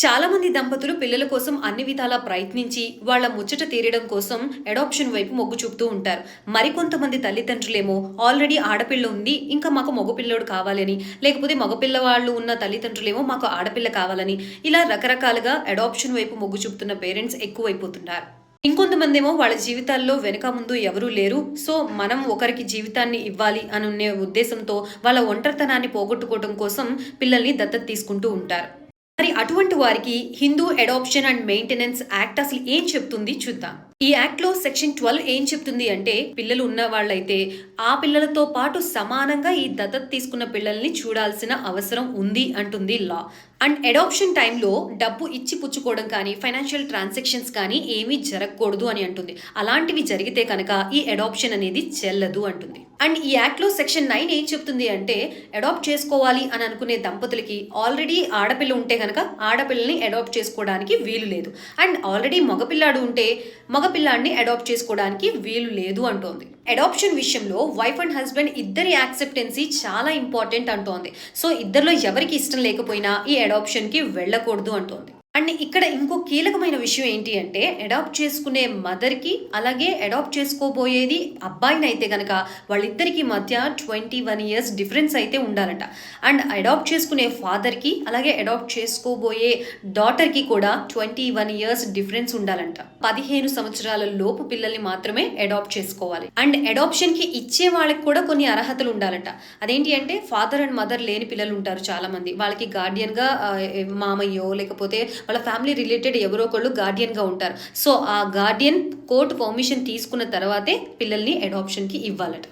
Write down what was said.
చాలా మంది దంపతులు పిల్లల కోసం అన్ని విధాలా ప్రయత్నించి వాళ్ళ ముచ్చట తీరడం కోసం అడాప్షన్ వైపు మొగ్గు చూపుతూ ఉంటారు. మరికొంతమంది తల్లిదండ్రులేమో ఆల్రెడీ ఆడపిల్ల ఉంది, ఇంకా మాకు మగపిల్లోడు కావాలని, లేకపోతే మగపిల్లవాళ్ళు ఉన్న తల్లిదండ్రులేమో మాకు ఆడపిల్ల కావాలని, ఇలా రకరకాలుగా అడాప్షన్ వైపు మొగ్గు చూపుతున్న పేరెంట్స్ ఎక్కువైపోతున్నారు. ఇంకొంతమందేమో వాళ్ళ జీవితాల్లో వెనక ముందు ఎవరూ లేరు, సో మనం ఒకరికి జీవితాన్ని ఇవ్వాలి అనునే ఉద్దేశంతో వాళ్ళ ఒంటరితనాన్ని పోగొట్టుకోవడం కోసం పిల్లల్ని దత్తత తీసుకుంటూ ఉంటారు. మరి అటువంటి వారికి Hindu adoption and maintenance act అసలు ఏం చెప్తుంది చూద్దాం. ఈ యాక్ట్ లో సెక్షన్ 12 ఏం చెప్తుంది అంటే, పిల్లలు ఉన్న వాళ్ళైతే ఆ పిల్లలతో పాటు సమానంగా ఈ దత్తత తీసుకున్న పిల్లల్ని చూడాల్సిన అవసరం ఉంది అంటుంది లా. అండ్ అడాప్షన్ టైంలో డబ్బు ఇచ్చి పుచ్చుకోవడం కానీ, ఫైనాన్షియల్ ట్రాన్సాక్షన్స్ కానీ ఏమీ జరగకూడదు అని అంటుంది. అలాంటివి జరిగితే కనుక ఈ అడాప్షన్ అనేది చెల్లదు అంటుంది. అండ్ ఈ యాక్ట్ లో సెక్షన్ 9 ఏం చెప్తుంది అంటే, అడాప్ట్ చేసుకోవాలి అని అనుకునే దంపతులకి ఆల్రెడీ ఆడపిల్ల ఉంటే కనుక ఆడపిల్లని అడాప్ట్ చేసుకోవడానికి వీలు లేదు. అండ్ ఆల్రెడీ మగపిల్లాడు ఉంటే మగపిల్లాడిని అడాప్ట్ చేసుకోవడానికి వీలు లేదు అంటోంది. అడాప్షన్ విషయంలో వైఫ్ అండ్ హస్బెండ్ ఇద్దరి యాక్సెప్టెన్సీ చాలా ఇంపార్టెంట్ అంటోంది. సో ఇద్దరిలో ఎవరికి ఇష్టం లేకపోయినా ఈ అడాప్షన్ కి వెళ్ళకూడదు అంటోంది. అండ్ ఇక్కడ ఇంకో కీలకమైన విషయం ఏంటి అంటే, అడాప్ట్ చేసుకునే మదర్కి అలాగే అడాప్ట్ చేసుకోబోయేది అబ్బాయిని అయితే కనుక వాళ్ళిద్దరికి మధ్య 21 years డిఫరెన్స్ అయితే ఉండాలంట. అండ్ అడాప్ట్ చేసుకునే ఫాదర్కి అలాగే అడాప్ట్ చేసుకోబోయే డాటర్కి కూడా 21 years డిఫరెన్స్ ఉండాలంట. 15 సంవత్సరాల లోపు పిల్లల్ని మాత్రమే అడాప్ట్ చేసుకోవాలి. అండ్ అడాప్షన్ కి ఇచ్చే వాళ్ళకి కూడా కొన్ని అర్హతలు ఉండాలంట. అదేంటి అంటే, ఫాదర్ అండ్ మదర్ లేని పిల్లలు ఉంటారు చాలా మంది, వాళ్ళకి గార్డియన్ గా మామయ్యో లేకపోతే వాళ్ళ ఫ్యామిలీ రిలేటెడ్ ఎవరో ఒకళ్ళు గార్డియన్ గా ఉంటారు. సో ఆ గార్డియన్ కోర్టు పర్మిషన్ తీసుకున్న తర్వాతే పిల్లల్ని అడాప్షన్ కి ఇవ్వాలట.